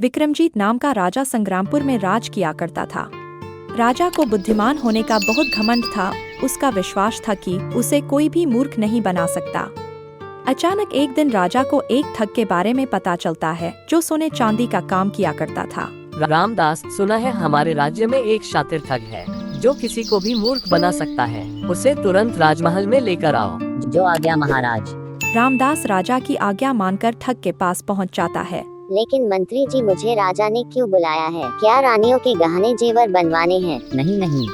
विक्रमजीत नाम का राजा संग्रामपुर में राज किया करता था। राजा को बुद्धिमान होने का बहुत घमंड था। उसका विश्वास था कि उसे कोई भी मूर्ख नहीं बना सकता। अचानक एक दिन राजा को एक ठग के बारे में पता चलता है जो सोने चांदी का काम किया करता था। रामदास, सुना है हमारे राज्य में एक शातिर ठग है जो किसी को भी मूर्ख बना सकता है। उसे तुरंत राजमहल में लेकर आओ। जो आज्ञा महाराज। रामदास राजा की आज्ञा मानकर ठग के पास पहुंच जाता है। लेकिन मंत्री जी, मुझे राजा ने क्यों बुलाया है? क्या रानियों के गहने जेवर बनवाने हैं? नहीं नहीं।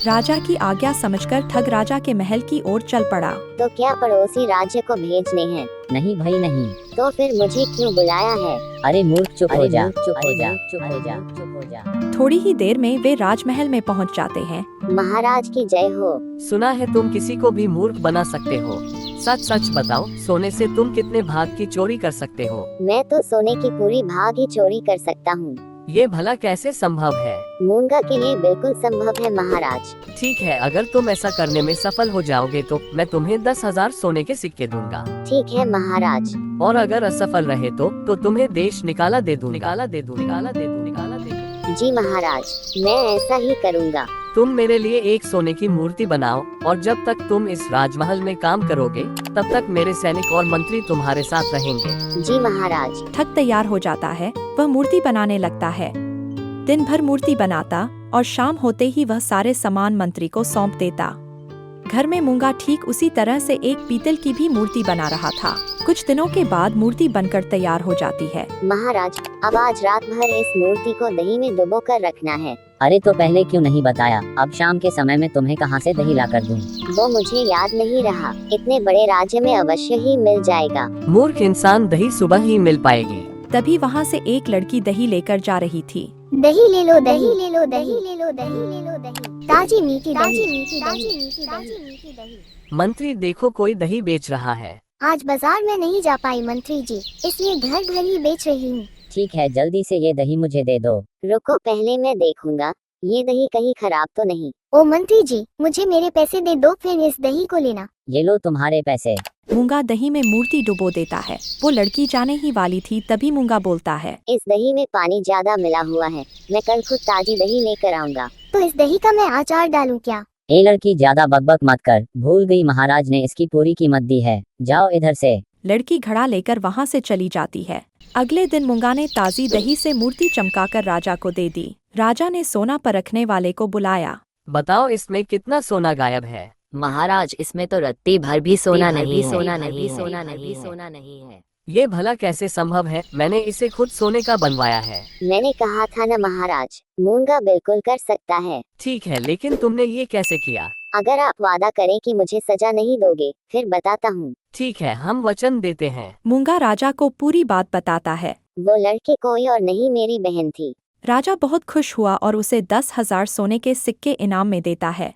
राजा की आज्ञा समझकर ठग राजा के महल की ओर चल पड़ा। तो क्या पड़ोसी राज्य को भेजने हैं? नहीं भाई नहीं। तो फिर मुझे क्यों बुलाया है? अरे मूर्ख, चुप हो जा, चुप हो जा, चुप हो जा, चुप हो जा। थोड़ी ही देर में वे राजमहल में पहुंच जाते हैं। महाराज की जय हो। सुना है तुम किसी को भी मूर्ख बना सकते हो। सच सच बताओ, सोने से तुम कितने भाग की चोरी कर सकते हो? मैं तो सोने की पूरी भाग ही चोरी कर सकता हूँ। ये भला कैसे संभव है? मूंगा के लिए बिल्कुल संभव है महाराज। ठीक है, अगर तुम ऐसा करने में सफल हो जाओगे तो मैं तुम्हें 10,000 सोने के सिक्के दूंगा। ठीक है महाराज। और अगर असफल रहे तो तुम्हें देश निकाला दे दूंगा। निकाला दे दूंगा, निकाला दे दूंगा, निकाला दे दूंगा। जी महाराज, मैं ऐसा ही करूँगा। तुम मेरे लिए एक सोने की मूर्ति बनाओ और जब तक तुम इस राजमहल में काम करोगे तब तक मेरे सैनिक और मंत्री तुम्हारे साथ रहेंगे। जी महाराज। ठग तैयार हो जाता है। वह मूर्ति बनाने लगता है। दिन भर मूर्ति बनाता और शाम होते ही वह सारे सामान मंत्री को सौंप देता। घर में मूंगा ठीक उसी तरह से एक पीतल की भी मूर्ति बना रहा था। कुछ दिनों के बाद मूर्ति बनकर तैयार हो जाती है। महाराज, अब आज रात भर इस मूर्ति को दही में डुबो कर रखना है। अरे तो पहले क्यों नहीं बताया? अब शाम के समय में तुम्हें कहाँ से दही ला कर दूँ? वो मुझे याद नहीं रहा। इतने बड़े राज्य में अवश्य ही मिल जाएगा। मूर्ख इंसान, दही सुबह ही मिल पाएगी। तभी वहाँ से एक लड़की दही लेकर जा रही थी। दही ले लो, दही ले लो, दही ले लो, दही ले लो, दही ताजी मीठी, ताजी मीठी, ताजी मीठी, ताजी मीठी दही। मंत्री देखो, कोई दही बेच रहा है। आज बाजार में नहीं जा पाई मंत्री जी, इसलिए घर घर ही बेच रही हूँ। ठीक है, जल्दी से ये दही मुझे दे दो। रुको, पहले मैं देखूंगा ये दही कहीं खराब तो नहीं। ओ मंत्री जी, मुझे मेरे पैसे दे दो, फिर इस दही को लेना। ये लो तुम्हारे पैसे। मूंगा दही में मूर्ति डुबो देता है। वो लड़की जाने ही वाली थी, तभी मूंगा बोलता है, इस दही में पानी ज्यादा मिला हुआ है। मैं कल खुद ताजी दही लेकर आऊंगा। तो इस दही का मैं अचार डालूं क्या? ए लड़की, ज्यादा बकबक मत कर। भूल गई, महाराज ने इसकी पूरी कीमत दी है। जाओ इधर से। लड़की घड़ा लेकर वहाँ से चली जाती है। अगले दिन मूंगा ने ताजी दही से मूर्ति चमकाकर राजा को दे दी। राजा ने सोना परखने वाले को बुलाया। बताओ इसमें कितना सोना गायब है? महाराज, इसमें तो रत्ती भर भी सोना नहीं, सोना नहीं, सोना नहीं, सोना नहीं है। ये भला कैसे संभव है? मैंने इसे खुद सोने का बनवाया है। मैंने कहा था ना महाराज, मूंगा बिल्कुल कर सकता है। ठीक है, लेकिन तुमने ये कैसे किया? अगर आप वादा करें कि मुझे सजा नहीं दोगे, फिर बताता हूँ। ठीक है, हम वचन देते हैं। मूंगा राजा को पूरी बात बताता है। वो लड़की कोई और नहीं, मेरी बहन थी। राजा बहुत खुश हुआ और उसे 10,000 सोने के सिक्के इनाम में देता है।